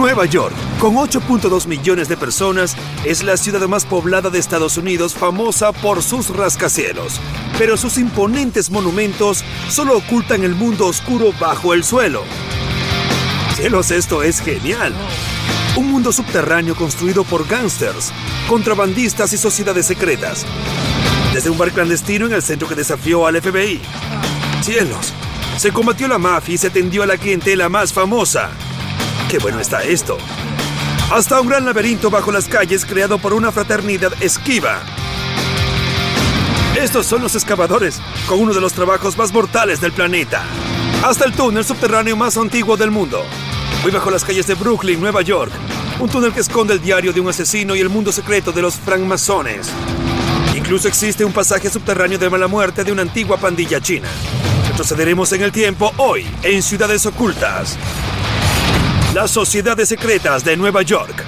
Nueva York, con 8.2 millones de personas, es la ciudad más poblada de Estados Unidos, famosa por sus rascacielos. Pero sus imponentes monumentos solo ocultan el mundo oscuro bajo el suelo. Cielos, esto es genial. Un mundo subterráneo construido por gángsters, contrabandistas y sociedades secretas. Desde un bar clandestino en el centro que desafió al FBI. Cielos, se combatió la mafia y se atendió a la clientela más famosa. ¡Qué bueno está esto! Hasta un gran laberinto bajo las calles creado por una fraternidad esquiva. Estos son los excavadores, con uno de los trabajos más mortales del planeta. Hasta el túnel subterráneo más antiguo del mundo. Muy bajo las calles de Brooklyn, Nueva York. Un túnel que esconde el diario de un asesino y el mundo secreto de los francmasones. Incluso existe un pasaje subterráneo de mala muerte de una antigua pandilla china. Retrocederemos en el tiempo hoy, en Ciudades Ocultas. Las sociedades secretas de Nueva York.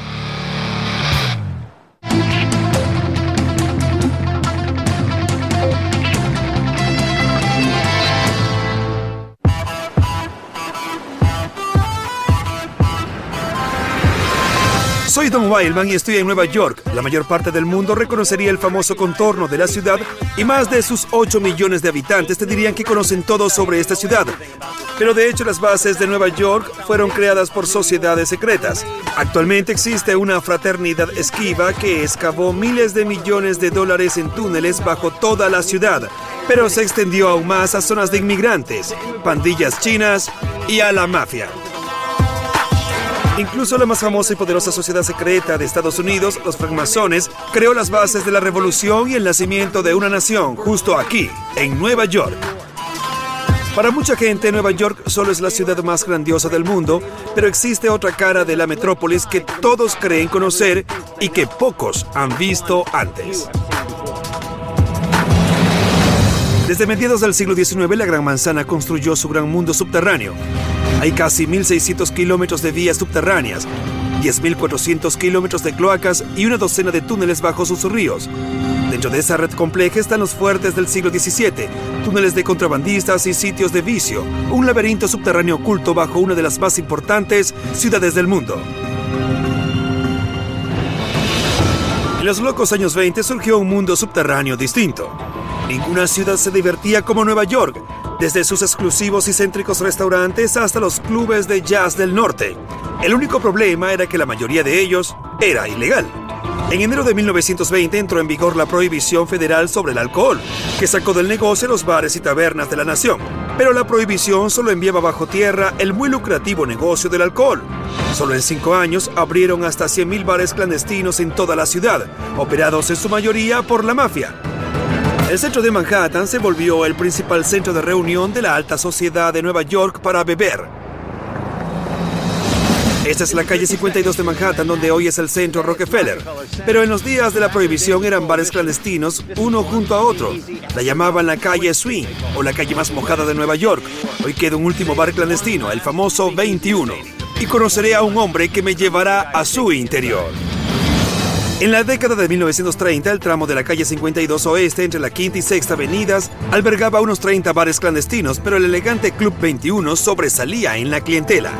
Soy Don Wildman y estoy en Nueva York. La mayor parte del mundo reconocería el famoso contorno de la ciudad y más de sus 8 millones de habitantes te dirían que conocen todo sobre esta ciudad. Pero de hecho las bases de Nueva York fueron creadas por sociedades secretas. Actualmente existe una fraternidad esquiva que excavó miles de millones de dólares en túneles bajo toda la ciudad, pero se extendió aún más a zonas de inmigrantes, pandillas chinas y a la mafia. Incluso la más famosa y poderosa sociedad secreta de Estados Unidos, los francmasones, creó las bases de la revolución y el nacimiento de una nación justo aquí, en Nueva York. Para mucha gente, Nueva York solo es la ciudad más grandiosa del mundo, pero existe otra cara de la metrópolis que todos creen conocer y que pocos han visto antes. Desde mediados del siglo XIX, la Gran Manzana construyó su gran mundo subterráneo. Hay casi 1.600 kilómetros de vías subterráneas, 10.400 kilómetros de cloacas y una docena de túneles bajo sus ríos. Dentro de esa red compleja están los fuertes del siglo XVII, túneles de contrabandistas y sitios de vicio, un laberinto subterráneo oculto bajo una de las más importantes ciudades del mundo. En los locos años 20 surgió un mundo subterráneo distinto. Ninguna ciudad se divertía como Nueva York, desde sus exclusivos y céntricos restaurantes hasta los clubes de jazz del norte. El único problema era que la mayoría de ellos era ilegal. En enero de 1920 entró en vigor la prohibición federal sobre el alcohol, que sacó del negocio los bares y tabernas de la nación. Pero la prohibición solo enviaba bajo tierra el muy lucrativo negocio del alcohol. Solo en 5 años abrieron hasta 100.000 bares clandestinos en toda la ciudad, operados en su mayoría por la mafia. El centro de Manhattan se volvió el principal centro de reunión de la alta sociedad de Nueva York para beber. Esta es la calle 52 de Manhattan, donde hoy es el centro Rockefeller. Pero en los días de la prohibición eran bares clandestinos, uno junto a otro. La llamaban la calle Swing, o la calle más mojada de Nueva York. Hoy queda un último bar clandestino, el famoso 21. Y conoceré a un hombre que me llevará a su interior. En la década de 1930, el tramo de la calle 52 Oeste entre la Quinta y Sexta Avenidas albergaba unos 30 bares clandestinos, pero el elegante Club 21 sobresalía en la clientela.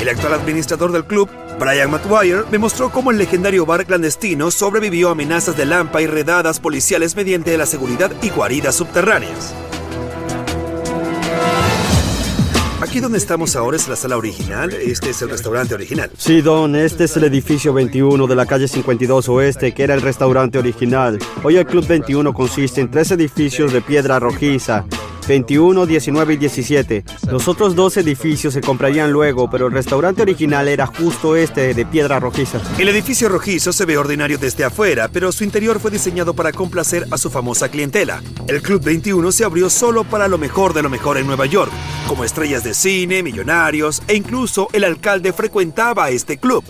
El actual administrador del club, Brian Maguire, demostró cómo el legendario bar clandestino sobrevivió a amenazas de lampa y redadas policiales mediante la seguridad y guaridas subterráneas. Aquí donde estamos ahora es la sala original, este es el restaurante original. Sí, Don, este es el edificio 21 de la calle 52 Oeste, que era el restaurante original. Hoy el Club 21 consiste en 3 edificios de piedra rojiza, 21, 19 y 17. Los otros 2 edificios se comprarían luego, pero el restaurante original era justo este de piedra rojiza. El edificio rojizo se ve ordinario desde afuera, pero su interior fue diseñado para complacer a su famosa clientela. El Club 21 se abrió solo para lo mejor de lo mejor en Nueva York, como estrellas de cine, millonarios e incluso el alcalde frecuentaba este club.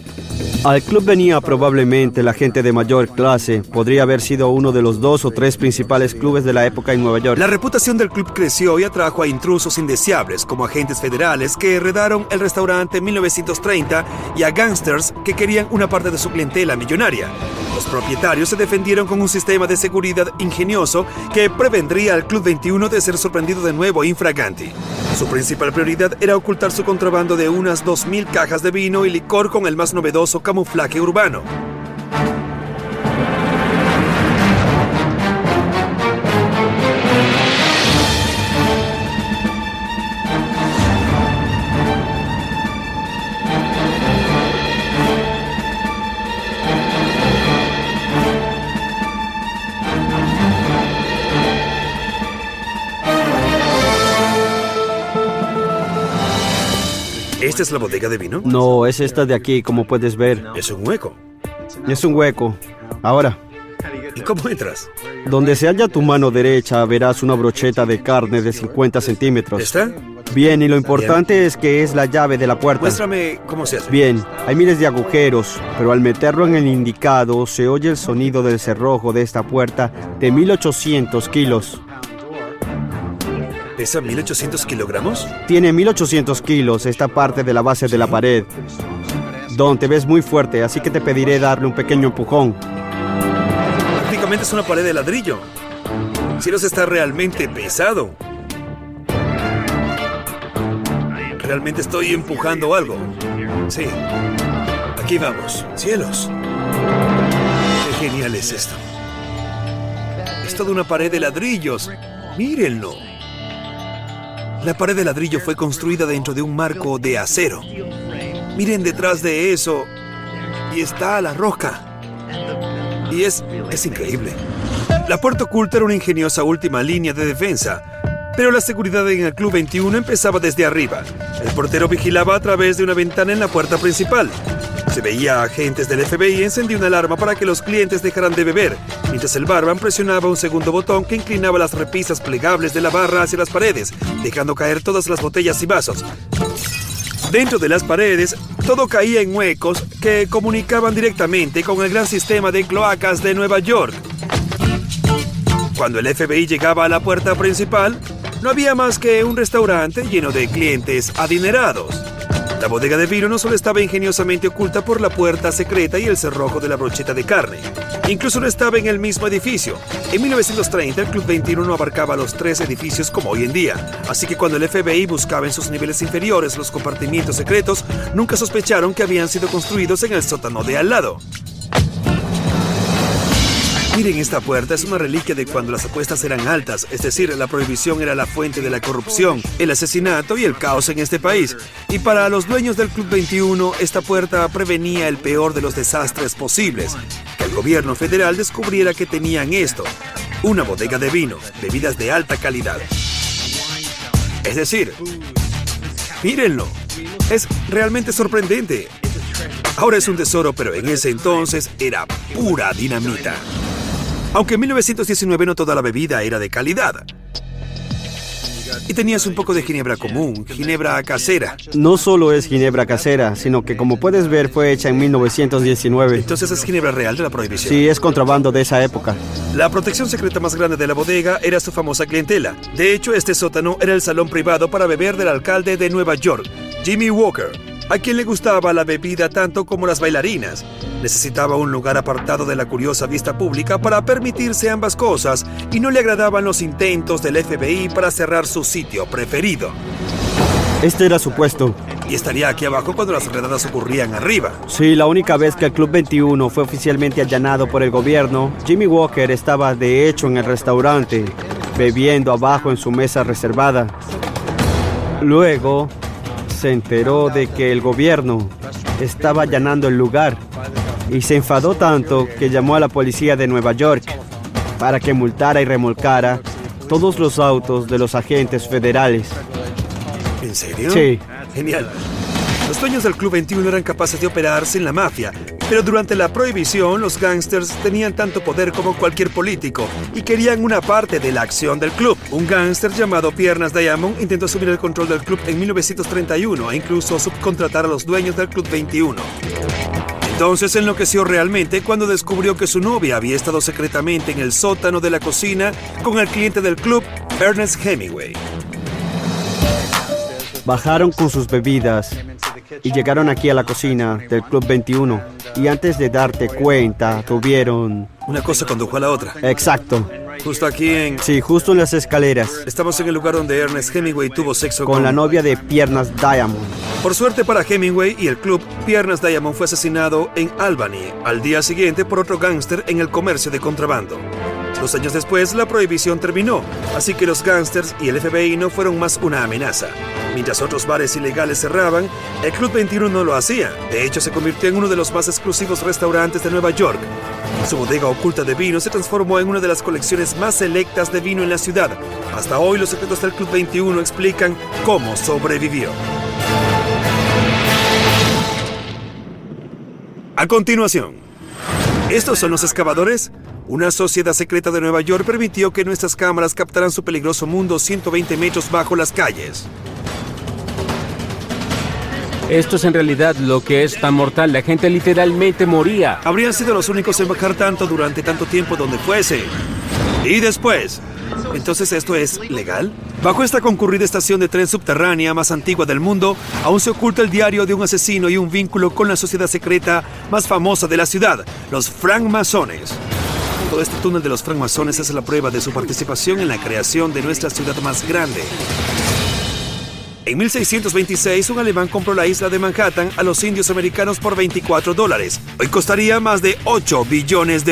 Al club venía probablemente la gente de mayor clase. Podría haber sido uno de los 2 o 3 principales clubes de la época en Nueva York. La reputación del club creció y atrajo a intrusos indeseables como agentes federales que heredaron el restaurante en 1930 y a gángsters que querían una parte de su clientela millonaria. Los propietarios se defendieron con un sistema de seguridad ingenioso que prevendría al Club 21 de ser sorprendido de nuevo infraganti. Su principal prioridad era ocultar su contrabando de unas 2.000 cajas de vino y licor con el más novedoso camuflaje urbano. ¿Esta es la bodega de vino? No, es esta de aquí, como puedes ver. Es un hueco. Es un hueco. Ahora, ¿Y cómo entras? donde se halla tu mano derecha, verás una brocheta de carne de 50 centímetros. ¿Está? Bien, y lo importante es que es la llave de la puerta. Muéstrame cómo se hace. Bien, hay miles de agujeros, pero al meterlo en el indicado, se oye el sonido del cerrojo de esta puerta de 1800 kilos. ¿Pesa 1.800 kilogramos? Tiene 1800 kilos esta parte de la base de la pared. Don, te ves muy fuerte, así que te pediré darle un pequeño empujón. Prácticamente es una pared de ladrillo. Cielos, está realmente pesado. Realmente estoy empujando algo. Sí. Aquí vamos. Cielos. Qué genial es esto. Es toda una pared de ladrillos. Mírenlo. La pared de ladrillo fue construida dentro de un marco de acero. Miren detrás de eso. Y está la roca. Y es increíble. La puerta oculta era una ingeniosa última línea de defensa. Pero la seguridad en el Club 21 empezaba desde arriba. El portero vigilaba a través de una ventana en la puerta principal. Se veía a agentes del FBI encendió una alarma para que los clientes dejaran de beber, mientras el barman presionaba un segundo botón que inclinaba las repisas plegables de la barra hacia las paredes, dejando caer todas las botellas y vasos. Dentro de las paredes, todo caía en huecos que comunicaban directamente con el gran sistema de cloacas de Nueva York. Cuando el FBI llegaba a la puerta principal, no había más que un restaurante lleno de clientes adinerados. La bodega de vino no solo estaba ingeniosamente oculta por la puerta secreta y el cerrojo de la brocheta de carne. Incluso no estaba en el mismo edificio. En 1930, el Club 21 no abarcaba los 3 edificios como hoy en día. Así que cuando el FBI buscaba en sus niveles inferiores los compartimientos secretos, nunca sospecharon que habían sido construidos en el sótano de al lado. Miren, esta puerta es una reliquia de cuando las apuestas eran altas, es decir, la prohibición era la fuente de la corrupción, el asesinato y el caos en este país. Y para los dueños del Club 21, esta puerta prevenía el peor de los desastres posibles. Que el gobierno federal descubriera que tenían esto, una bodega de vino, bebidas de alta calidad. Es decir, mírenlo, es realmente sorprendente. Ahora es un tesoro, pero en ese entonces era pura dinamita. Aunque en 1919 no toda la bebida era de calidad. Y tenías un poco de ginebra común, ginebra casera. No solo es ginebra casera, sino que como puedes ver fue hecha en 1919. Entonces es ginebra real de la prohibición. Sí, es contrabando de esa época. La protección secreta más grande de la bodega era su famosa clientela. De hecho, este sótano era el salón privado para beber del alcalde de Nueva York, Jimmy Walker, a quien le gustaba la bebida tanto como las bailarinas. Necesitaba un lugar apartado de la curiosa vista pública para permitirse ambas cosas y no le agradaban los intentos del FBI para cerrar su sitio preferido. Este era su puesto. Y estaría aquí abajo cuando las redadas ocurrían arriba. Sí, la única vez que el Club 21 fue oficialmente allanado por el gobierno, Jimmy Walker estaba de hecho en el restaurante, bebiendo abajo en su mesa reservada. Luego se enteró de que el gobierno estaba allanando el lugar y se enfadó tanto que llamó a la policía de Nueva York para que multara y remolcara todos los autos de los agentes federales. ¿En serio? Sí. Genial. Los dueños del Club 21 eran capaces de operar sin la mafia, pero durante la prohibición los gángsters tenían tanto poder como cualquier político y querían una parte de la acción del club. Un gángster llamado Piernas Diamond intentó asumir el control del club en 1931 e incluso subcontratar a los dueños del Club 21. Entonces enloqueció realmente cuando descubrió que su novia había estado secretamente en el sótano de la cocina con el cliente del club, Ernest Hemingway. Bajaron con sus bebidas y llegaron aquí a la cocina del Club 21. Y antes de darte cuenta, tuvieron... Una cosa condujo a la otra. Exacto. Justo aquí en... Sí, justo en las escaleras. Estamos en el lugar donde Ernest Hemingway tuvo sexo con la novia de Piernas Diamond. Por suerte para Hemingway y el club, Piernas Diamond fue asesinado en Albany al día siguiente por otro gángster en el comercio de contrabando. 2 años después, la prohibición terminó, así que los gángsters y el FBI no fueron más una amenaza. Mientras otros bares ilegales cerraban, el Club 21 no lo hacía. De hecho, se convirtió en uno de los más exclusivos restaurantes de Nueva York. Su bodega oculta de vino se transformó en una de las colecciones más selectas de vino en la ciudad. Hasta hoy, los secretos del Club 21 explican cómo sobrevivió. A continuación, ¿estos son los excavadores? Una sociedad secreta de Nueva York permitió que nuestras cámaras captaran su peligroso mundo 120 metros bajo las calles. Esto es en realidad lo que es tan mortal. La gente literalmente moría. Habrían sido los únicos en bajar tanto durante tanto tiempo donde fuese. Y después, ¿entonces esto es legal? Bajo esta concurrida estación de tren subterránea más antigua del mundo, aún se oculta el diario de un asesino y un vínculo con la sociedad secreta más famosa de la ciudad, los francmasones. Todo este túnel de los francmasones es la prueba de su participación en la creación de nuestra ciudad más grande. En 1626, un alemán compró la isla de Manhattan a los indios americanos por $24. Hoy costaría más de $8 billones.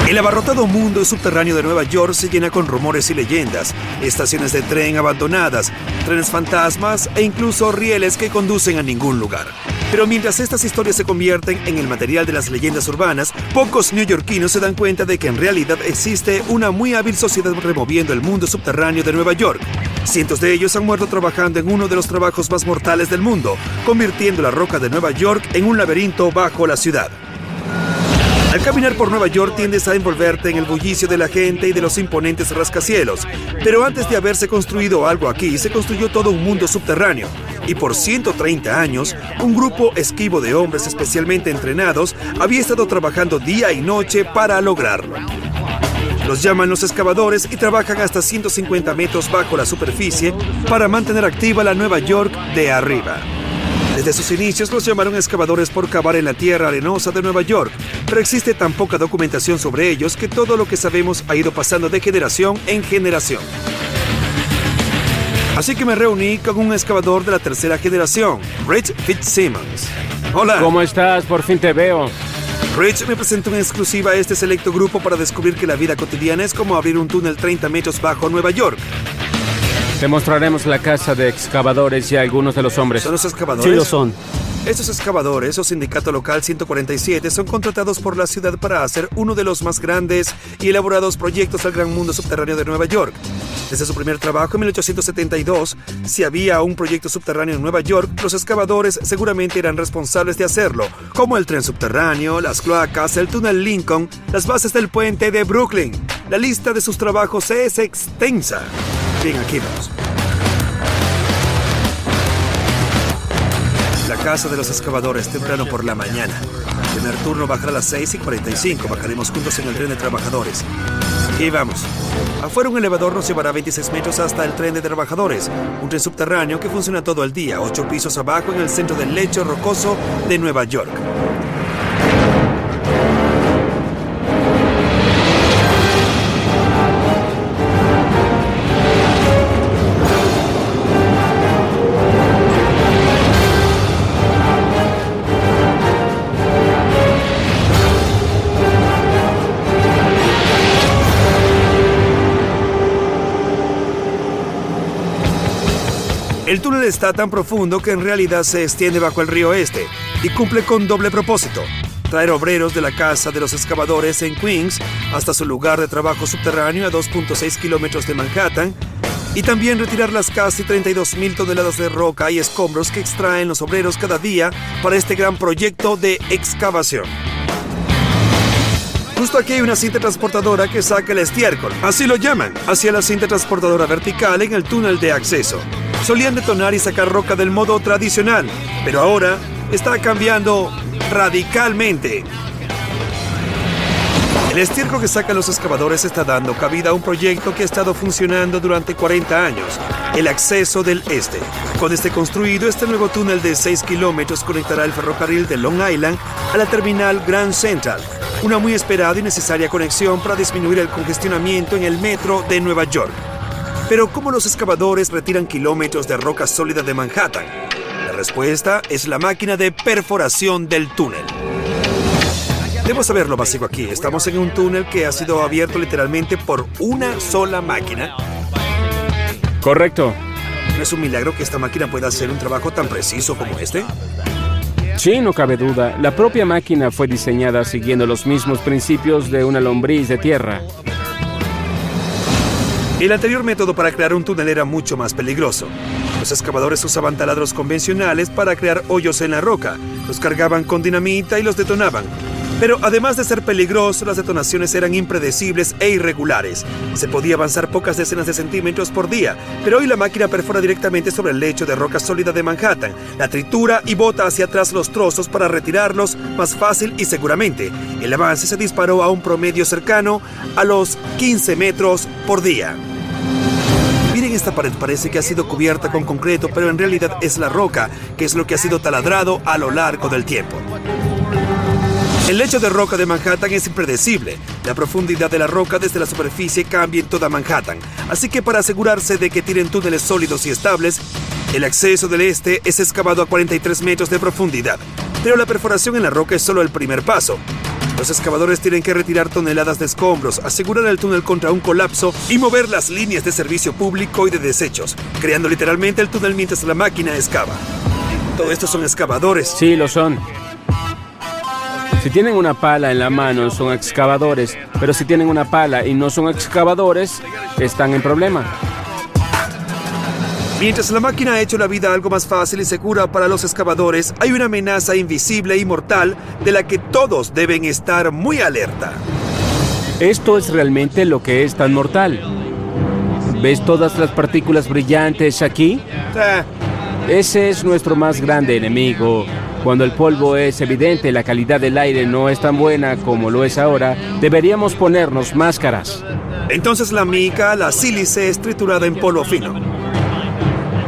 El abarrotado mundo subterráneo de Nueva York se llena con rumores y leyendas, estaciones de tren abandonadas, trenes fantasmas e incluso rieles que conducen a ningún lugar. Pero mientras estas historias se convierten en el material de las leyendas urbanas, pocos neoyorquinos se dan cuenta de que en realidad existe una muy hábil sociedad removiendo el mundo subterráneo de Nueva York. Cientos de ellos han muerto trabajando en uno de los trabajos más mortales del mundo, convirtiendo la roca de Nueva York en un laberinto bajo la ciudad. Al caminar por Nueva York tiendes a envolverte en el bullicio de la gente y de los imponentes rascacielos. Pero antes de haberse construido algo aquí, se construyó todo un mundo subterráneo. Y por 130 años, un grupo esquivo de hombres especialmente entrenados había estado trabajando día y noche para lograrlo. Los llaman los excavadores y trabajan hasta 150 metros bajo la superficie para mantener activa la Nueva York de arriba. Desde sus inicios los llamaron excavadores por cavar en la tierra arenosa de Nueva York, pero existe tan poca documentación sobre ellos que todo lo que sabemos ha ido pasando de generación en generación. Así que me reuní con un excavador de la tercera generación, Rich Fitzsimmons. Hola. ¿Cómo estás? Por fin te veo. Rich me presentó en exclusiva a este selecto grupo para descubrir que la vida cotidiana es como abrir un túnel 30 metros bajo Nueva York. Te mostraremos la casa de excavadores y algunos de los hombres. ¿Son los excavadores? Sí, lo son. Estos excavadores o sindicato local 147 son contratados por la ciudad para hacer uno de los más grandes y elaborados proyectos del gran mundo subterráneo de Nueva York. Desde su primer trabajo en 1872, si había un proyecto subterráneo en Nueva York, los excavadores seguramente eran responsables de hacerlo, como el tren subterráneo, las cloacas, el túnel Lincoln, las bases del puente de Brooklyn. La lista de sus trabajos es extensa. Bien, aquí vamos. La casa de los excavadores, temprano por la mañana. El primer turno bajará a las 6:45. Bajaremos juntos en el tren de trabajadores. Aquí vamos. Afuera un elevador nos llevará 26 metros hasta el tren de trabajadores. Un tren subterráneo que funciona todo el día, 8 pisos abajo en el centro del lecho rocoso de Nueva York. El túnel está tan profundo que en realidad se extiende bajo el río Este y cumple con doble propósito: traer obreros de la casa de los excavadores en Queens hasta su lugar de trabajo subterráneo a 2.6 kilómetros de Manhattan y también retirar las casi 32,000 toneladas de roca y escombros que extraen los obreros cada día para este gran proyecto de excavación. Justo aquí hay una cinta transportadora que saca el estiércol, así lo llaman, hacia la cinta transportadora vertical en el túnel de acceso. Solían detonar y sacar roca del modo tradicional, pero ahora está cambiando radicalmente. El estiércol que sacan los excavadores está dando cabida a un proyecto que ha estado funcionando durante 40 años, el acceso del este. Cuando esté construido, este nuevo túnel de 6 kilómetros conectará el ferrocarril de Long Island a la terminal Grand Central, una muy esperada y necesaria conexión para disminuir el congestionamiento en el metro de Nueva York. Pero ¿cómo los excavadores retiran kilómetros de roca sólida de Manhattan? La respuesta es la máquina de perforación del túnel. Debo saber lo básico aquí. Estamos en un túnel que ha sido abierto literalmente por una sola máquina. Correcto. ¿No es un milagro que esta máquina pueda hacer un trabajo tan preciso como este? Sí, no cabe duda. La propia máquina fue diseñada siguiendo los mismos principios de una lombriz de tierra. El anterior método para crear un túnel era mucho más peligroso. Los excavadores usaban taladros convencionales para crear hoyos en la roca, los cargaban con dinamita y los detonaban. Pero además de ser peligroso, las detonaciones eran impredecibles e irregulares. Se podía avanzar pocas decenas de centímetros por día, pero hoy la máquina perfora directamente sobre el lecho de roca sólida de Manhattan, la tritura y bota hacia atrás los trozos para retirarlos más fácil y seguramente. El avance se disparó a un promedio cercano a los 15 metros por día. Miren, esta pared parece que ha sido cubierta con concreto, pero en realidad es la roca, que es lo que ha sido taladrado a lo largo del tiempo. El lecho de roca de Manhattan es impredecible. La profundidad de la roca desde la superficie cambia en toda Manhattan. Así que para asegurarse de que tienen túneles sólidos y estables, el acceso del este es excavado a 43 metros de profundidad. Pero la perforación en la roca es solo el primer paso. Los excavadores tienen que retirar toneladas de escombros, asegurar el túnel contra un colapso y mover las líneas de servicio público y de desechos, creando literalmente el túnel mientras la máquina excava. Todo esto son excavadores. Sí, lo son. Si tienen una pala en la mano, son excavadores, pero si tienen una pala y no son excavadores, están en problema. Mientras la máquina ha hecho la vida algo más fácil y segura para los excavadores, hay una amenaza invisible y mortal de la que todos deben estar muy alerta. Esto es realmente lo que es tan mortal. ¿Ves todas las partículas brillantes aquí? Ese es nuestro más grande enemigo. Cuando el polvo es evidente y la calidad del aire no es tan buena como lo es ahora, deberíamos ponernos máscaras. Entonces la mica, la sílice, es triturada en polvo fino.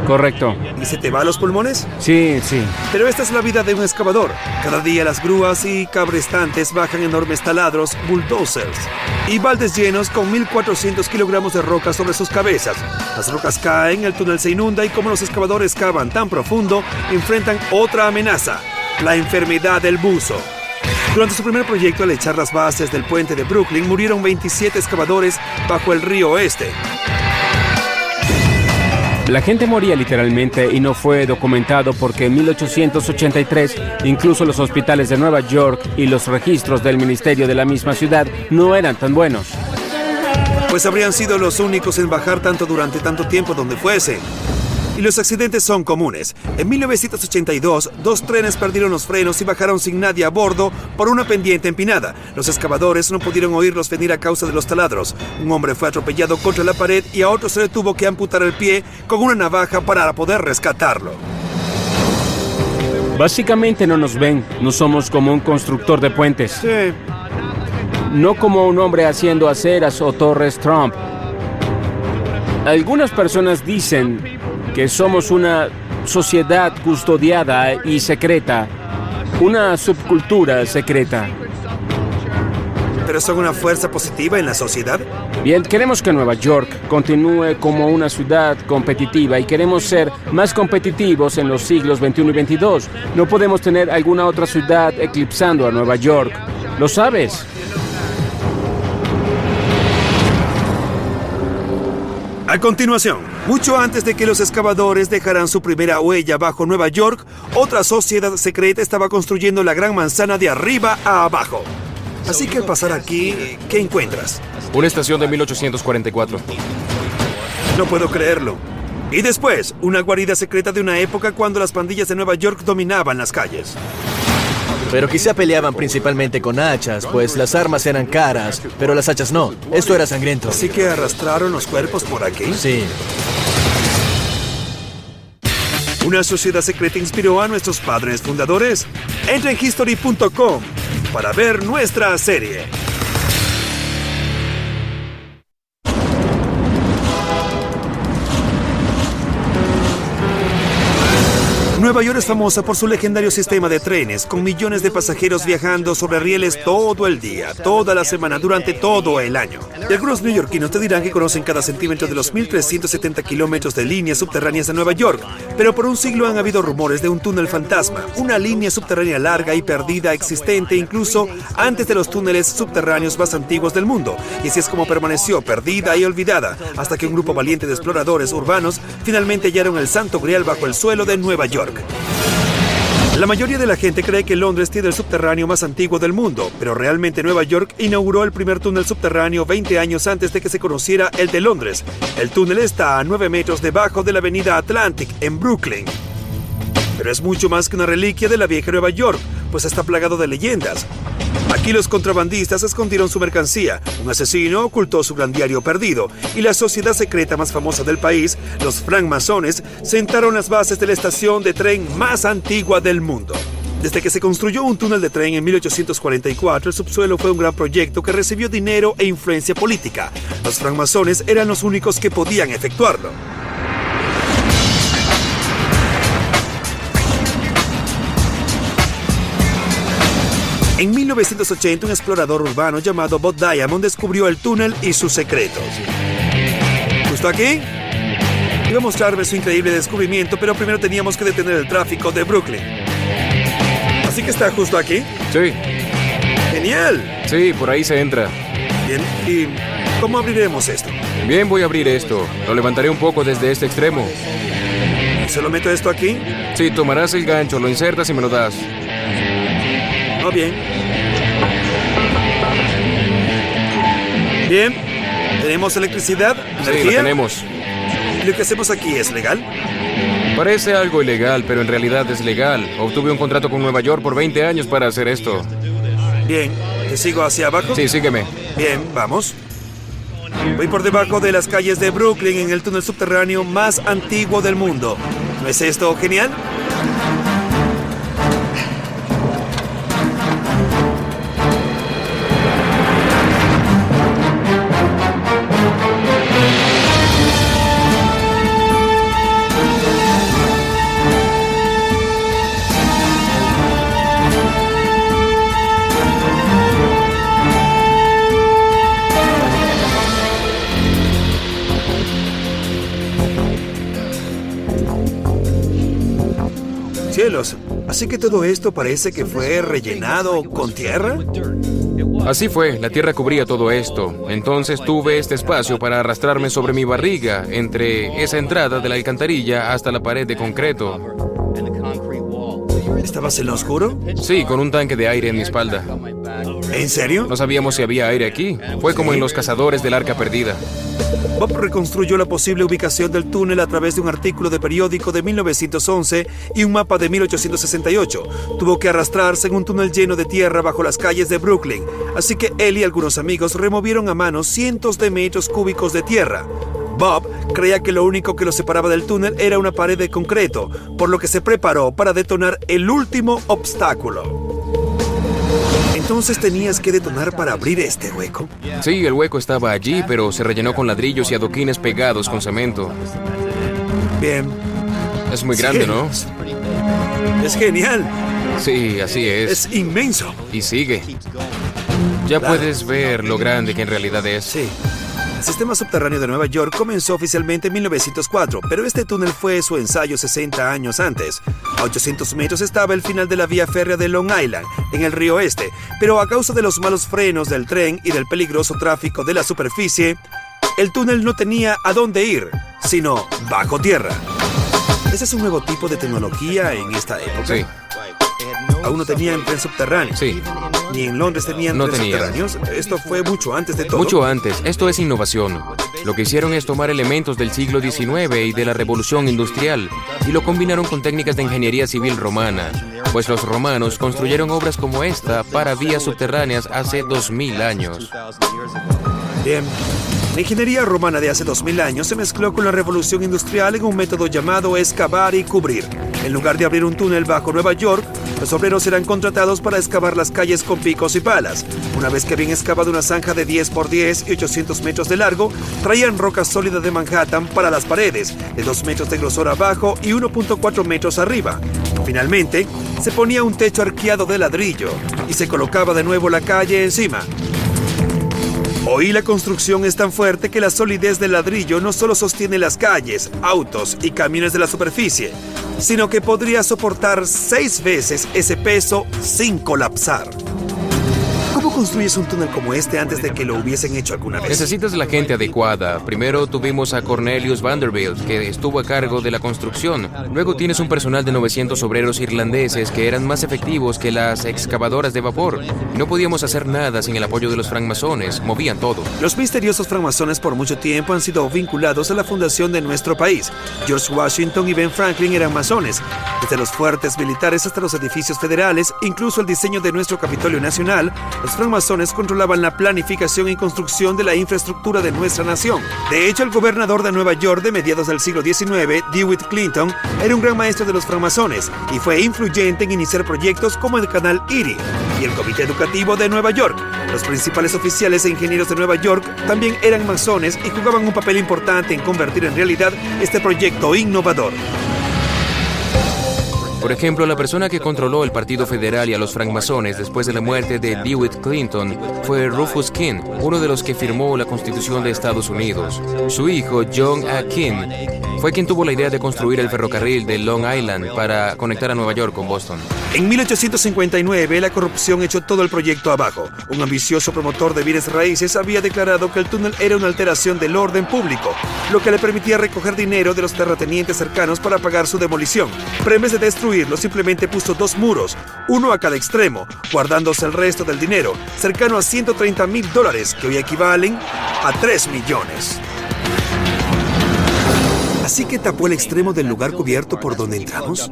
Correcto. ¿Y se te va a los pulmones? Sí, sí. Pero esta es la vida de un excavador. Cada día las grúas y cabrestantes bajan enormes taladros, bulldozers, y baldes llenos con 1.400 kilogramos de roca sobre sus cabezas. Las rocas caen, el túnel se inunda y como los excavadores cavan tan profundo, enfrentan otra amenaza, la enfermedad del buzo. Durante su primer proyecto al echar las bases del puente de Brooklyn, murieron 27 excavadores bajo el río Oeste. La gente moría literalmente y no fue documentado porque en 1883 incluso los hospitales de Nueva York y los registros del ministerio de la misma ciudad no eran tan buenos. Pues habrían sido los únicos en bajar tanto durante tanto tiempo donde fuese. Y los accidentes son comunes. En 1982, 2 trenes perdieron los frenos y bajaron sin nadie a bordo por una pendiente empinada. Los excavadores no pudieron oírlos venir a causa de los taladros. Un hombre fue atropellado contra la pared y a otro se le tuvo que amputar el pie con una navaja para poder rescatarlo. Básicamente no nos ven, no somos como un constructor de puentes. Sí. No como un hombre haciendo aceras o torres Trump. Algunas personas dicen que somos una sociedad custodiada y secreta, una subcultura secreta. ¿Pero son una fuerza positiva en la sociedad? Bien, queremos que Nueva York continúe como una ciudad competitiva y queremos ser más competitivos en los siglos XXI y XXII. No podemos tener alguna otra ciudad eclipsando a Nueva York. ¿Lo sabes? A continuación, mucho antes de que los excavadores dejaran su primera huella bajo Nueva York, otra sociedad secreta estaba construyendo la Gran Manzana de arriba a abajo. Así que al pasar aquí, ¿qué encuentras? Una estación de 1844. No puedo creerlo. Y después, una guarida secreta de una época cuando las pandillas de Nueva York dominaban las calles. Pero quizá peleaban principalmente con hachas, pues las armas eran caras, pero las hachas no. Esto era sangriento. Así que arrastraron los cuerpos por aquí. Sí. Una sociedad secreta inspiró a nuestros padres fundadores. Entra en history.com para ver nuestra serie. Nueva York es famosa por su legendario sistema de trenes, con millones de pasajeros viajando sobre rieles todo el día, toda la semana, durante todo el año. Y algunos neoyorquinos te dirán que conocen cada centímetro de los 1.370 kilómetros de líneas subterráneas de Nueva York, pero por un siglo han habido rumores de un túnel fantasma, una línea subterránea larga y perdida existente incluso antes de los túneles subterráneos más antiguos del mundo, y así es como permaneció perdida y olvidada, hasta que un grupo valiente de exploradores urbanos finalmente hallaron el Santo Grial bajo el suelo de Nueva York. La mayoría de la gente cree que Londres tiene el subterráneo más antiguo del mundo, pero realmente Nueva York inauguró el primer túnel subterráneo 20 años antes de que se conociera el de Londres. El túnel está a 9 metros debajo de la avenida Atlantic, en Brooklyn. Pero es mucho más que una reliquia de la vieja Nueva York, pues está plagado de leyendas. Aquí los contrabandistas escondieron su mercancía, un asesino ocultó su gran diario perdido, y la sociedad secreta más famosa del país, los francmasones, sentaron las bases de la estación de tren más antigua del mundo. Desde que se construyó un túnel de tren en 1844, el subsuelo fue un gran proyecto que recibió dinero e influencia política. Los francmasones eran los únicos que podían efectuarlo. En 1980, un explorador urbano llamado Bob Diamond descubrió el túnel y sus secretos. ¿Justo aquí? Iba a mostrarme su increíble descubrimiento, pero primero teníamos que detener el tráfico de Brooklyn. ¿Así que está justo aquí? Sí. ¡Genial! Sí, por ahí se entra. Bien, ¿y cómo abriremos esto? Bien, voy a abrir esto. Lo levantaré un poco desde este extremo. ¿Solo meto esto aquí? Sí, tomarás el gancho, lo insertas y me lo das. Oh, bien. Bien. ¿Tenemos electricidad? Sí, ¿Energía? la tenemos. ¿Y lo que hacemos aquí es legal? Parece algo ilegal, pero en realidad es legal. Obtuve un contrato con Nueva York por 20 años para hacer esto. Bien. ¿Te sigo hacia abajo? Sí, sígueme. Bien, vamos. Voy por debajo de las calles de Brooklyn en el túnel subterráneo más antiguo del mundo. ¿No es esto genial? Cielos, ¿así que todo esto parece que fue rellenado con tierra? Así fue, la tierra cubría todo esto. Entonces tuve este espacio para arrastrarme sobre mi barriga entre esa entrada de la alcantarilla hasta la pared de concreto. ¿Estabas en lo oscuro? Sí, con un tanque de aire en mi espalda. ¿En serio? No sabíamos si había aire aquí. Fue como en los cazadores del arca perdida. Bob reconstruyó la posible ubicación del túnel a través de un artículo de periódico de 1911 y un mapa de 1868. Tuvo que arrastrarse en un túnel lleno de tierra bajo las calles de Brooklyn, así que él y algunos amigos removieron a mano cientos de metros cúbicos de tierra. Bob creía que lo único que lo separaba del túnel era una pared de concreto, por lo que se preparó para detonar el último obstáculo. ¿Entonces tenías que detonar para abrir este hueco? Sí, el hueco estaba allí, pero se rellenó con ladrillos y adoquines pegados con cemento. Bien. Es muy grande, ¿no? Es genial. Sí, así es. Es inmenso. Y sigue. Ya Claro. puedes ver lo grande que en realidad es. Sí. El sistema subterráneo de Nueva York comenzó oficialmente en 1904, pero este túnel fue su ensayo 60 años antes. A 800 metros estaba el final de la vía férrea de Long Island, en el río Este, pero a causa de los malos frenos del tren y del peligroso tráfico de la superficie, el túnel no tenía a dónde ir, sino bajo tierra. ¿Ese es un nuevo tipo de tecnología en esta época? Sí. Aún no tenían tren subterráneo. Sí. Ni en Londres tenían No trenes tenían. subterráneos. Esto fue mucho antes de todo. Mucho antes. Esto es innovación. Lo que hicieron es tomar elementos del siglo XIX y de la Revolución Industrial y lo combinaron con técnicas de ingeniería civil romana, pues los romanos construyeron obras como esta para vías subterráneas hace 2000 años. Bien. La ingeniería romana de hace 2000 años se mezcló con la revolución industrial en un método llamado excavar y cubrir. En lugar de abrir un túnel bajo Nueva York, los obreros eran contratados para excavar las calles con picos y palas. Una vez que habían excavado una zanja de 10 por 10 y 800 metros de largo, traían roca sólida de Manhattan para las paredes, de 2 metros de grosor abajo y 1.4 metros arriba. Finalmente, se ponía un techo arqueado de ladrillo y se colocaba de nuevo la calle encima. Hoy la construcción es tan fuerte que la solidez del ladrillo no solo sostiene las calles, autos y camiones de la superficie, sino que podría soportar 6 veces ese peso sin colapsar. ¿Cómo construyes un túnel como este antes de que lo hubiesen hecho alguna vez? Necesitas la gente adecuada. Primero tuvimos a Cornelius Vanderbilt, que estuvo a cargo de la construcción. Luego tienes un personal de 900 obreros irlandeses que eran más efectivos que las excavadoras de vapor. No podíamos hacer nada sin el apoyo de los francmasones. Movían todo. Los misteriosos francmasones por mucho tiempo han sido vinculados a la fundación de nuestro país. George Washington y Ben Franklin eran masones. Desde los fuertes militares hasta los edificios federales, incluso el diseño de nuestro Capitolio Nacional, los francmasones controlaban la planificación y construcción de la infraestructura de nuestra nación. De hecho, el gobernador de Nueva York de mediados del siglo XIX, DeWitt Clinton, era un gran maestro de los francmasones y fue influyente en iniciar proyectos como el Canal Erie y el Comité Educativo de Nueva York. Los principales oficiales e ingenieros de Nueva York también eran masones y jugaban un papel importante en convertir en realidad este proyecto innovador. Por ejemplo, la persona que controló el Partido Federal y a los francmasones después de la muerte de DeWitt Clinton fue Rufus King, uno de los que firmó la Constitución de Estados Unidos. Su hijo, John A. King, fue quien tuvo la idea de construir el ferrocarril de Long Island para conectar a Nueva York con Boston. En 1859, la corrupción echó todo el proyecto abajo. Un ambicioso promotor de bienes raíces había declarado que el túnel era una alteración del orden público, lo que le permitía recoger dinero de los terratenientes cercanos para pagar su demolición. Pero en vez de destruirlo, simplemente puso 2 muros, uno a cada extremo, guardándose el resto del dinero, cercano a $130,000, que hoy equivalen a 3 millones. ¿Así que tapó el extremo del lugar cubierto por donde entramos?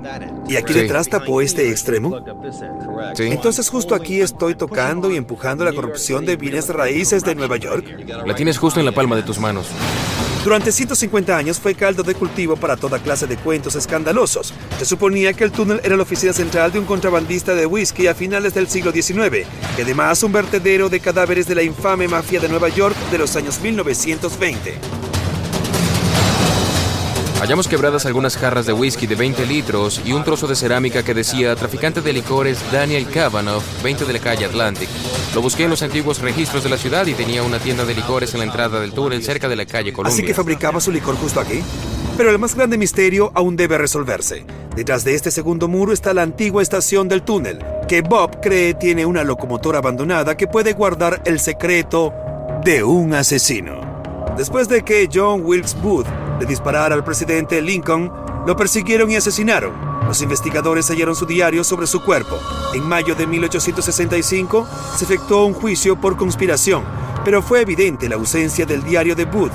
¿Y aquí Sí. detrás tapó este extremo? Sí. Entonces justo aquí estoy tocando y empujando la corrupción de bienes raíces de Nueva York. La tienes justo en la palma de tus manos. Durante 150 años fue caldo de cultivo para toda clase de cuentos escandalosos. Se suponía que el túnel era la oficina central de un contrabandista de whisky a finales del siglo XIX, y además un vertedero de cadáveres de la infame mafia de Nueva York de los años 1920. Hallamos quebradas algunas jarras de whisky de 20 litros y un trozo de cerámica que decía traficante de licores Daniel Kavanaugh, 20 de la calle Atlantic. Lo busqué en los antiguos registros de la ciudad y tenía una tienda de licores en la entrada del túnel cerca de la calle Columbia. Así que fabricaba su licor justo aquí. Pero el más grande misterio aún debe resolverse. Detrás de este segundo muro está la antigua estación del túnel, que Bob cree tiene una locomotora abandonada que puede guardar el secreto de un asesino. Después de que John Wilkes Booth le disparara al presidente Lincoln, lo persiguieron y asesinaron. Los investigadores hallaron su diario sobre su cuerpo. En mayo de 1865 se efectuó un juicio por conspiración, pero fue evidente la ausencia del diario de Booth.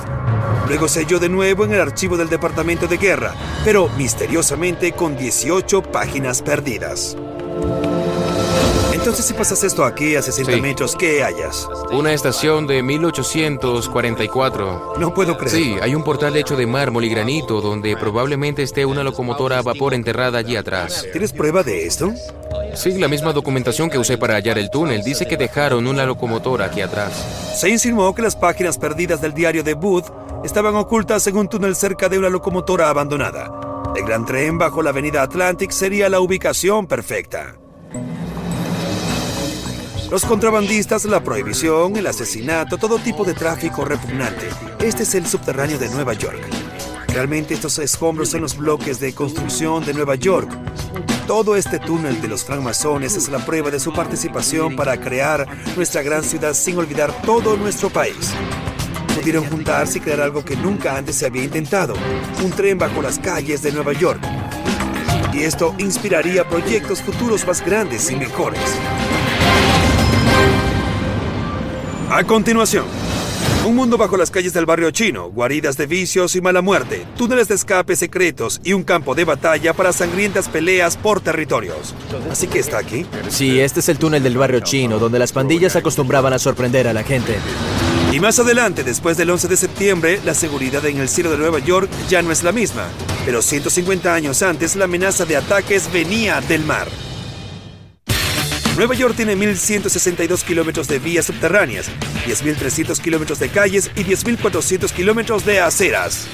Luego se halló de nuevo en el archivo del Departamento de Guerra, pero misteriosamente con 18 páginas perdidas. Entonces, si pasas esto aquí a 60 Sí. metros, ¿qué hallas? Una estación de 1844. No puedo creer. Sí, hay un portal hecho de mármol y granito donde probablemente esté una locomotora a vapor enterrada allí atrás. ¿Tienes prueba de esto? Sí, la misma documentación que usé para hallar el túnel dice que dejaron una locomotora aquí atrás. Se insinuó que las páginas perdidas del diario de Booth estaban ocultas en un túnel cerca de una locomotora abandonada. El gran tren bajo la avenida Atlantic sería la ubicación perfecta. Los contrabandistas, la prohibición, el asesinato, todo tipo de tráfico repugnante. Este es el subterráneo de Nueva York. Realmente estos escombros son los bloques de construcción de Nueva York. Todo este túnel de los francmasones es la prueba de su participación para crear nuestra gran ciudad sin olvidar todo nuestro país. Pudieron juntarse y crear algo que nunca antes se había intentado, un tren bajo las calles de Nueva York. Y esto inspiraría proyectos futuros más grandes y mejores. A continuación, un mundo bajo las calles del barrio chino, guaridas de vicios y mala muerte, túneles de escape secretos y un campo de batalla para sangrientas peleas por territorios. ¿Así que está aquí? Sí, este es el túnel del barrio chino, donde las pandillas acostumbraban a sorprender a la gente. Y más adelante, después del 11 de septiembre, la seguridad en el cielo de Nueva York ya no es la misma. Pero 150 años antes, la amenaza de ataques venía del mar. Nueva York tiene 1.162 kilómetros de vías subterráneas, 10.300 kilómetros de calles y 10.400 kilómetros de aceras.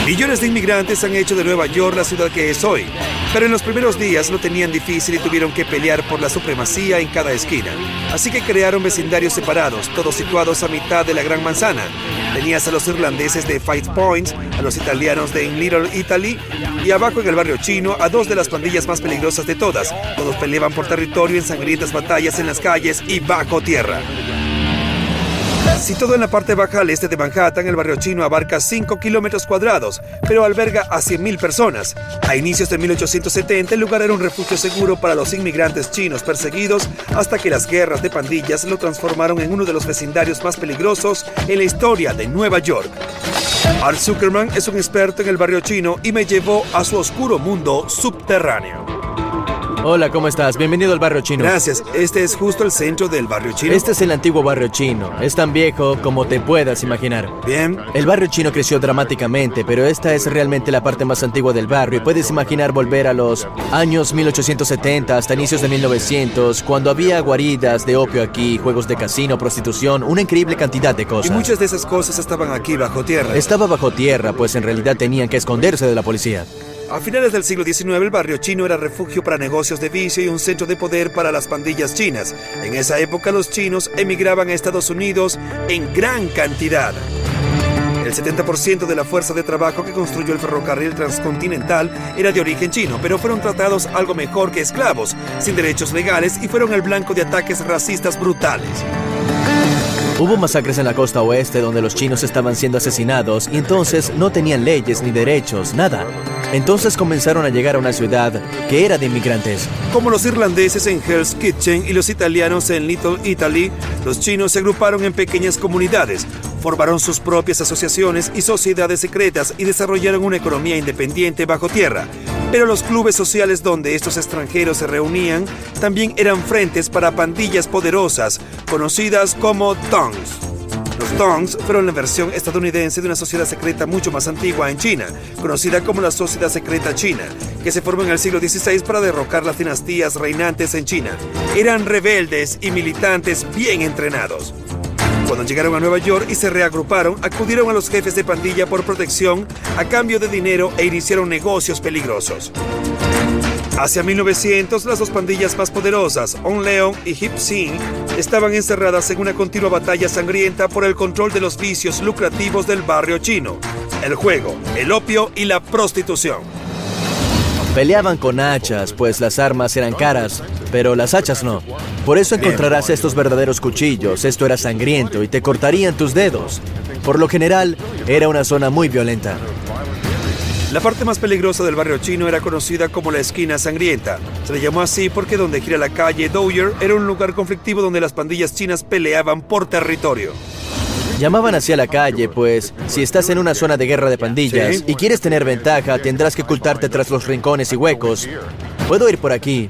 Millones de inmigrantes han hecho de Nueva York la ciudad que es hoy, pero en los primeros días lo tenían difícil y tuvieron que pelear por la supremacía en cada esquina. Así que crearon vecindarios separados, todos situados a mitad de la Gran Manzana. Tenías a los irlandeses de Five Points, a los italianos de In Little Italy y abajo en el barrio chino a dos de las pandillas más peligrosas de todas. Todos peleaban por territorio en sangrientas batallas en las calles y bajo tierra. Situado en la parte baja al este de Manhattan, el barrio chino abarca 5 kilómetros cuadrados, pero alberga a 100.000 personas. A inicios de 1870, el lugar era un refugio seguro para los inmigrantes chinos perseguidos, hasta que las guerras de pandillas lo transformaron en uno de los vecindarios más peligrosos en la historia de Nueva York. Art Zuckerman es un experto en el barrio chino y me llevó a su oscuro mundo subterráneo. Hola, ¿cómo estás? Bienvenido al barrio chino. Gracias. Este es justo el centro del barrio chino. Este es el antiguo barrio chino. Es tan viejo como te puedas imaginar. Bien. El barrio chino creció dramáticamente, pero esta es realmente la parte más antigua del barrio. Puedes imaginar volver a los años 1870 hasta inicios de 1900, cuando había guaridas de opio aquí, juegos de casino, prostitución, una increíble cantidad de cosas. Y muchas de esas cosas estaban aquí bajo tierra. Estaba bajo tierra, pues en realidad tenían que esconderse de la policía. A finales del siglo XIX, el barrio chino era refugio para negocios de vicio y un centro de poder para las pandillas chinas. En esa época, los chinos emigraban a Estados Unidos en gran cantidad. El 70% de la fuerza de trabajo que construyó el ferrocarril transcontinental era de origen chino, pero fueron tratados algo mejor que esclavos, sin derechos legales y fueron el blanco de ataques racistas brutales. Hubo masacres en la costa oeste donde los chinos estaban siendo asesinados y entonces no tenían leyes ni derechos, nada. Entonces comenzaron a llegar a una ciudad que era de inmigrantes. Como los irlandeses en Hell's Kitchen y los italianos en Little Italy, los chinos se agruparon en pequeñas comunidades, formaron sus propias asociaciones y sociedades secretas y desarrollaron una economía independiente bajo tierra. Pero los clubes sociales donde estos extranjeros se reunían también eran frentes para pandillas poderosas, conocidas como Tongs. Los Tongs fueron la versión estadounidense de una sociedad secreta mucho más antigua en China, conocida como la Sociedad Secreta China, que se formó en el siglo XVI para derrocar las dinastías reinantes en China. Eran rebeldes y militantes bien entrenados. Cuando llegaron a Nueva York y se reagruparon, acudieron a los jefes de pandilla por protección a cambio de dinero e iniciaron negocios peligrosos. Hacia 1900, las dos pandillas más poderosas, On Leon y Hip Sin, estaban encerradas en una continua batalla sangrienta por el control de los vicios lucrativos del barrio chino: el juego, el opio y la prostitución. Peleaban con hachas, pues las armas eran caras, pero las hachas no. Por eso encontrarás estos verdaderos cuchillos. Esto era sangriento y te cortarían tus dedos. Por lo general, era una zona muy violenta. La parte más peligrosa del barrio chino era conocida como la esquina sangrienta. Se le llamó así porque donde gira la calle Dwyer era un lugar conflictivo donde las pandillas chinas peleaban por territorio. Llamaban hacia la calle, pues si estás en una zona de guerra de pandillas y quieres tener ventaja, tendrás que ocultarte tras los rincones y huecos. Puedo ir por aquí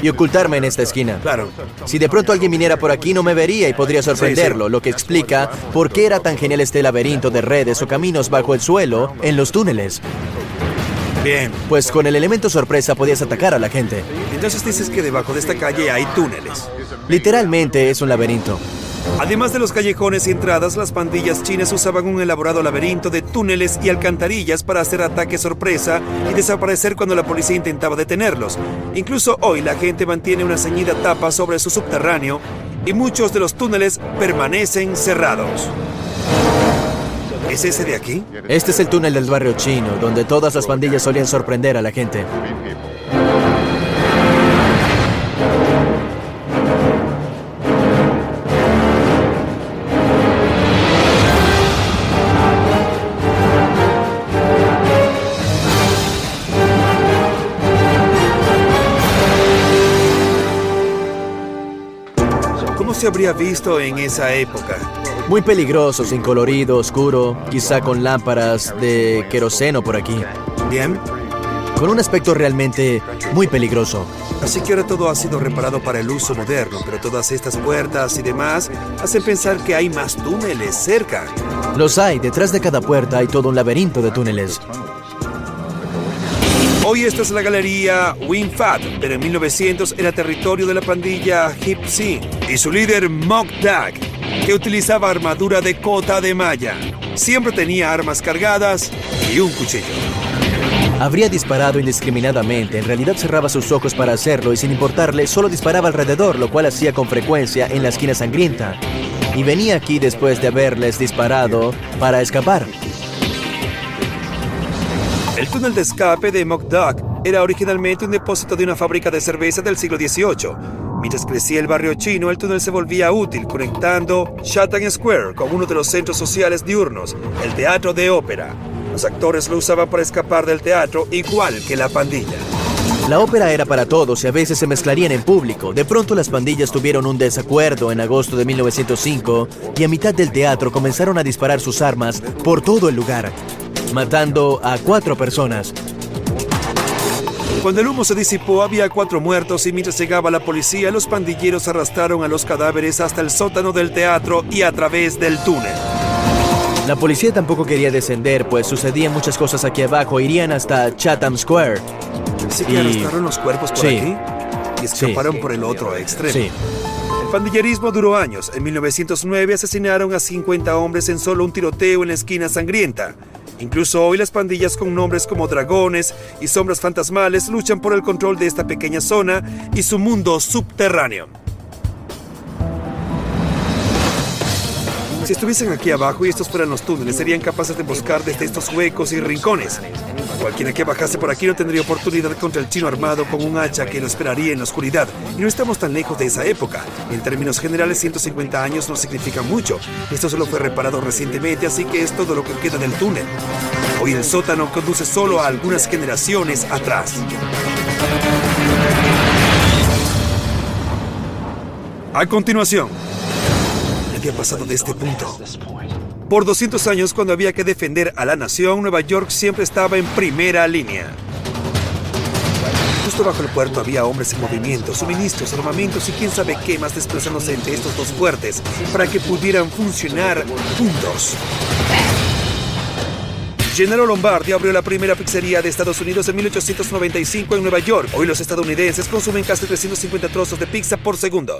y ocultarme en esta esquina. Claro. Si de pronto alguien viniera por aquí, no me vería y podría sorprenderlo, lo que explica por qué era tan genial este laberinto de redes o caminos bajo el suelo en los túneles. Bien. Pues con el elemento sorpresa podías atacar a la gente. Entonces dices que debajo de esta calle hay túneles. Literalmente es un laberinto. Además de los callejones y entradas, las pandillas chinas usaban un elaborado laberinto de túneles y alcantarillas para hacer ataques sorpresa y desaparecer cuando la policía intentaba detenerlos. Incluso hoy la gente mantiene una ceñida tapa sobre su subterráneo y muchos de los túneles permanecen cerrados. ¿Es ese de aquí? Este es el túnel del barrio chino, donde todas las pandillas solían sorprender a la gente. se habría visto en esa época? Muy peligroso, sin colorido, oscuro, quizá con lámparas de queroseno por aquí. Bien. Con un aspecto realmente muy peligroso. Así que ahora todo ha sido reparado para el uso moderno, pero todas estas puertas y demás hacen pensar que hay más túneles cerca. Los hay, detrás de cada puerta hay todo un laberinto de túneles. Hoy esta es la galería Wing Fat, pero en 1900 era territorio de la pandilla Hip Sin y su líder Mock Duck, que utilizaba armadura de cota de malla. Siempre tenía armas cargadas y un cuchillo. Habría disparado indiscriminadamente, en realidad cerraba sus ojos para hacerlo y sin importarle, solo disparaba alrededor, lo cual hacía con frecuencia en la esquina sangrienta. Y venía aquí después de haberles disparado para escapar. El túnel de escape de Mock Duck era originalmente un depósito de una fábrica de cerveza del siglo XVIII. Mientras crecía el barrio chino, el túnel se volvía útil, conectando Chatham Square con uno de los centros sociales diurnos, el Teatro de Ópera. Los actores lo usaban para escapar del teatro, igual que la pandilla. La ópera era para todos y a veces se mezclarían en público. De pronto las pandillas tuvieron un desacuerdo en agosto de 1905 y a mitad del teatro comenzaron a disparar sus armas por todo el lugar, matando a 4 personas. Cuando el humo se disipó, había 4 muertos y mientras llegaba la policía, los pandilleros arrastraron a los cadáveres hasta el sótano del teatro y a través del túnel. La policía tampoco quería descender, pues sucedían muchas cosas aquí abajo. Irían hasta Chatham Square. Así que arrastraron los cuerpos por aquí y escaparon por el otro extremo. Sí. El pandillerismo duró años. En 1909 asesinaron a 50 hombres en solo un tiroteo en la esquina sangrienta. Incluso hoy las pandillas con nombres como dragones y sombras fantasmales luchan por el control de esta pequeña zona y su mundo subterráneo. Si estuviesen aquí abajo y estos fueran los túneles, serían capaces de emboscar desde estos huecos y rincones. Cualquiera que bajase por aquí no tendría oportunidad contra el chino armado con un hacha que lo esperaría en la oscuridad. Y no estamos tan lejos de esa época. En términos generales, 150 años no significa mucho. Esto solo fue reparado recientemente, así que es todo lo que queda del túnel. Hoy el sótano conduce solo a algunas generaciones atrás. A continuación, había pasado de este punto. Por 200 años, cuando había que defender a la nación, Nueva York siempre estaba en primera línea. Justo bajo el puerto había hombres en movimiento, suministros, armamentos y quién sabe qué más desplazándose entre estos dos fuertes para que pudieran funcionar juntos. Gennaro Lombardi abrió la primera pizzería de Estados Unidos en 1895 en Nueva York. Hoy los estadounidenses consumen casi 350 trozos de pizza por segundo.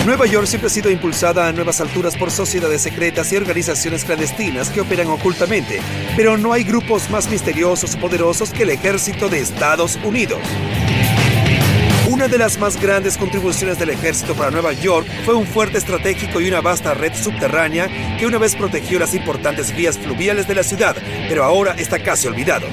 Nueva York siempre ha sido impulsada a nuevas alturas por sociedades secretas y organizaciones clandestinas que operan ocultamente, pero no hay grupos más misteriosos o poderosos que el ejército de Estados Unidos. Una de las más grandes contribuciones del ejército para Nueva York fue un fuerte estratégico y una vasta red subterránea que una vez protegió las importantes vías fluviales de la ciudad, pero ahora está casi olvidado.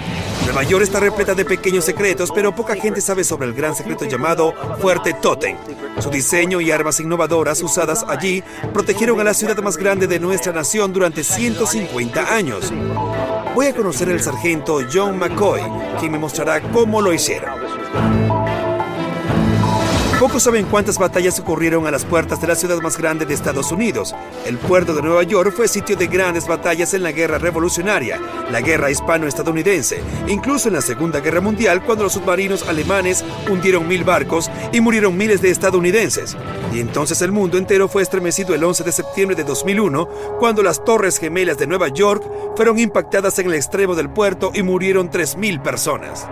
Nueva York está repleta de pequeños secretos, pero poca gente sabe sobre el gran secreto llamado Fuerte Totem. Su diseño y armas innovadoras usadas allí protegieron a la ciudad más grande de nuestra nación durante 150 años. Voy a conocer al sargento John McCoy, quien me mostrará cómo lo hicieron. Pocos saben cuántas batallas ocurrieron a las puertas de la ciudad más grande de Estados Unidos. El puerto de Nueva York fue sitio de grandes batallas en la Guerra Revolucionaria, la Guerra Hispano-Estadounidense, incluso en la Segunda Guerra Mundial, cuando los submarinos alemanes hundieron 1000 barcos y murieron miles de estadounidenses. Y entonces el mundo entero fue estremecido el 11 de septiembre de 2001, cuando las Torres Gemelas de Nueva York fueron impactadas en el extremo del puerto y murieron 3000 personas.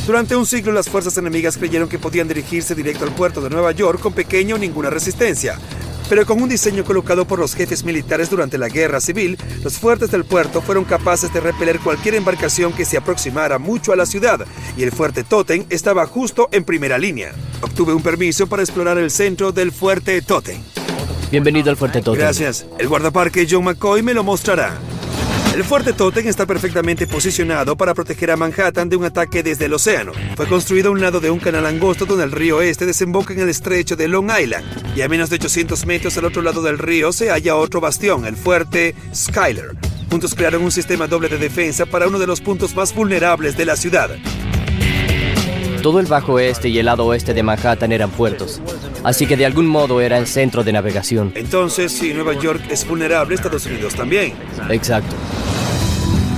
Durante un siglo, las fuerzas enemigas creyeron que podían dirigirse directo al puerto de Nueva York con pequeña o ninguna resistencia. Pero con un diseño colocado por los jefes militares durante la Guerra Civil, los fuertes del puerto fueron capaces de repeler cualquier embarcación que se aproximara mucho a la ciudad, y el Fuerte Totem estaba justo en primera línea. Obtuve un permiso para explorar el centro del Fuerte Totem. Bienvenido al Fuerte Totem. Gracias. El guardaparque John McCoy me lo mostrará. El Fuerte Totem está perfectamente posicionado para proteger a Manhattan de un ataque desde el océano. Fue construido a un lado de un canal angosto donde el río Este desemboca en el estrecho de Long Island. Y a menos de 800 metros al otro lado del río se halla otro bastión, el Fuerte Schuyler. Juntos crearon un sistema doble de defensa para uno de los puntos más vulnerables de la ciudad. Todo el bajo oeste y el lado oeste de Manhattan eran puertos, así que de algún modo era el centro de navegación. Entonces, si Nueva York es vulnerable, Estados Unidos también. Exacto.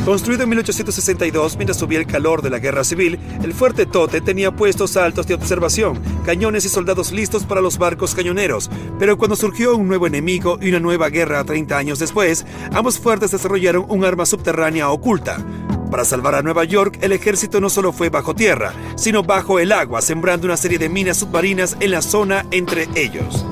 Construido en 1862, mientras subía el calor de la Guerra Civil, el fuerte Totten tenía puestos altos de observación, cañones y soldados listos para los barcos cañoneros. Pero cuando surgió un nuevo enemigo y una nueva guerra 30 años después, ambos fuertes desarrollaron un arma subterránea oculta. Para salvar a Nueva York, el ejército no solo fue bajo tierra, sino bajo el agua, sembrando una serie de minas submarinas en la zona entre ellos.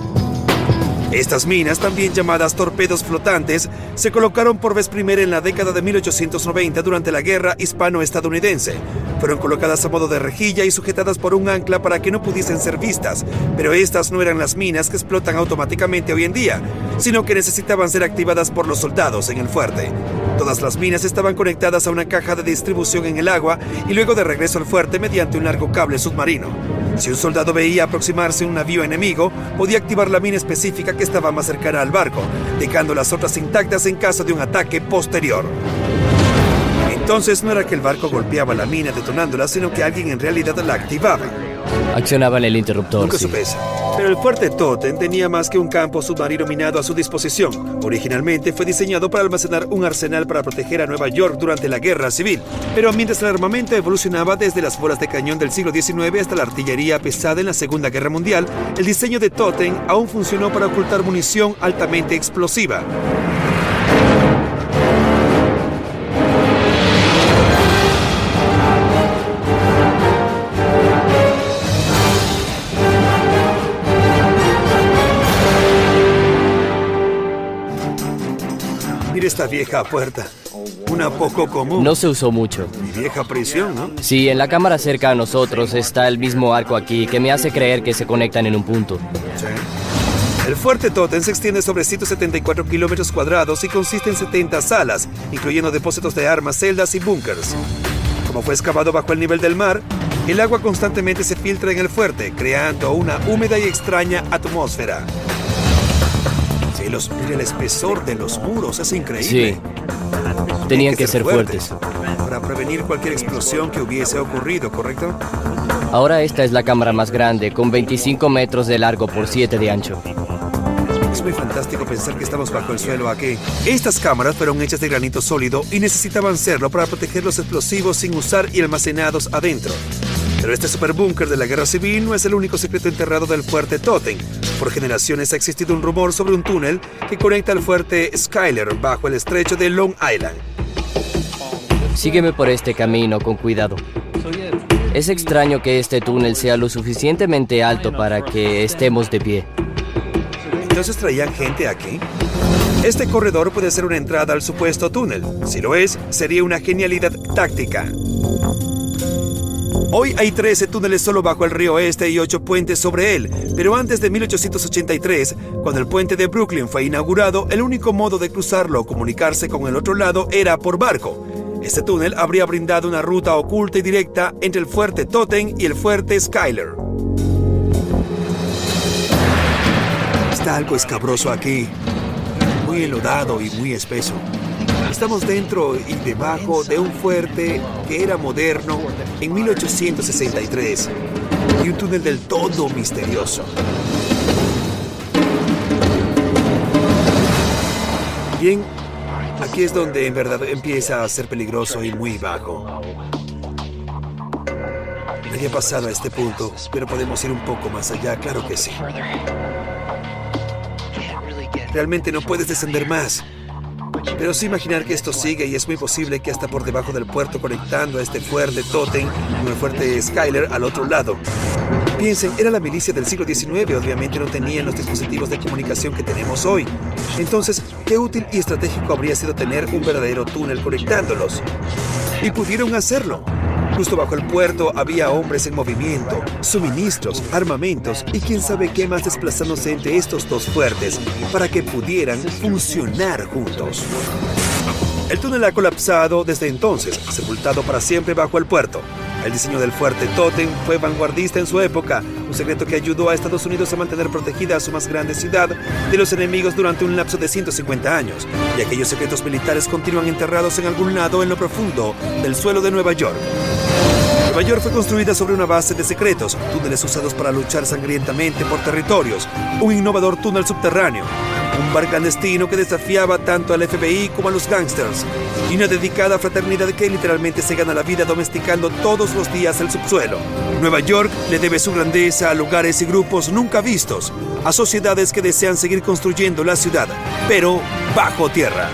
Estas minas, también llamadas torpedos flotantes, se colocaron por vez primera en la década de 1890 durante la Guerra Hispano-Estadounidense. Fueron colocadas a modo de rejilla y sujetadas por un ancla para que no pudiesen ser vistas, pero estas no eran las minas que explotan automáticamente hoy en día, sino que necesitaban ser activadas por los soldados en el fuerte. Todas las minas estaban conectadas a una caja de distribución en el agua y luego de regreso al fuerte mediante un largo cable submarino. Si un soldado veía aproximarse un navío enemigo, podía activar la mina específica que estaba más cercana al barco, dejando las otras intactas en caso de un ataque posterior. Entonces no era que el barco golpeaba la mina detonándola, sino que alguien en realidad la activaba. Accionaban el interruptor. Nunca Sí. supe eso. Pero el fuerte Totten tenía más que un campo submarino minado a su disposición. Originalmente fue diseñado para almacenar un arsenal para proteger a Nueva York durante la Guerra Civil. Pero mientras el armamento evolucionaba desde las bolas de cañón del siglo XIX hasta la artillería pesada en la Segunda Guerra Mundial, el diseño de Totten aún funcionó para ocultar munición altamente explosiva. Mira esta vieja puerta. Una poco común. No se usó mucho. Mi vieja prisión, ¿no? Sí, en la cámara cerca a nosotros está el mismo arco aquí que me hace creer que se conectan en un punto. Sí. El fuerte Totten se extiende sobre 174 kilómetros cuadrados y consiste en 70 salas, incluyendo depósitos de armas, celdas y búnkers. Como fue excavado bajo el nivel del mar, el agua constantemente se filtra en el fuerte, creando una húmeda y extraña atmósfera. Mira el espesor de los muros, es increíble. Sí. Tenían que ser fuertes. Para prevenir cualquier explosión que hubiese ocurrido, ¿correcto? Ahora esta es la cámara más grande, con 25 metros de largo por 7 de ancho. Es muy fantástico pensar que estamos bajo el suelo aquí. Estas cámaras fueron hechas de granito sólido y necesitaban serlo para proteger los explosivos sin usar y almacenados adentro. Pero este superbúnker de la Guerra Civil no es el único secreto enterrado del fuerte Totten. Por generaciones ha existido un rumor sobre un túnel que conecta al fuerte Schuyler bajo el estrecho de Long Island. Sígueme por este camino con cuidado. Es extraño que este túnel sea lo suficientemente alto para que estemos de pie. ¿Entonces traían gente aquí? Este corredor puede ser una entrada al supuesto túnel. Si lo es, sería una genialidad táctica. Hoy hay 13 túneles solo bajo el río Este y 8 puentes sobre él, pero antes de 1883, cuando el puente de Brooklyn fue inaugurado, el único modo de cruzarlo o comunicarse con el otro lado era por barco. Este túnel habría brindado una ruta oculta y directa entre el fuerte Totten y el fuerte Schuyler. Está algo escabroso aquí, muy enlodado y muy espeso. Estamos dentro y debajo de un fuerte que era moderno en 1863 y un túnel del todo misterioso. Bien, aquí es donde en verdad empieza a ser peligroso y muy bajo. Nadie ha pasado a este punto, pero podemos ir un poco más allá, claro que sí. Realmente no puedes descender más. Pero sí imaginar que esto sigue y es muy posible que hasta por debajo del puerto conectando a este fuerte Totten con el fuerte Schuyler al otro lado. Piensen, era la milicia del siglo XIX, obviamente no tenían los dispositivos de comunicación que tenemos hoy. Entonces, qué útil y estratégico habría sido tener un verdadero túnel conectándolos. Y pudieron hacerlo. Justo bajo el puerto había hombres en movimiento, suministros, armamentos y quién sabe qué más desplazándose entre estos dos fuertes para que pudieran funcionar juntos. El túnel ha colapsado desde entonces, sepultado para siempre bajo el puerto. El diseño del fuerte Totem fue vanguardista en su época, un secreto que ayudó a Estados Unidos a mantener protegida a su más grande ciudad de los enemigos durante un lapso de 150 años, y aquellos secretos militares continúan enterrados en algún lado en lo profundo del suelo de Nueva York. Nueva York fue construida sobre una base de secretos, túneles usados para luchar sangrientamente por territorios, un innovador túnel subterráneo, un bar clandestino que desafiaba tanto al FBI como a los gángsters, y una dedicada fraternidad que literalmente se gana la vida domesticando todos los días el subsuelo. Nueva York le debe su grandeza a lugares y grupos nunca vistos, a sociedades que desean seguir construyendo la ciudad, pero bajo tierra.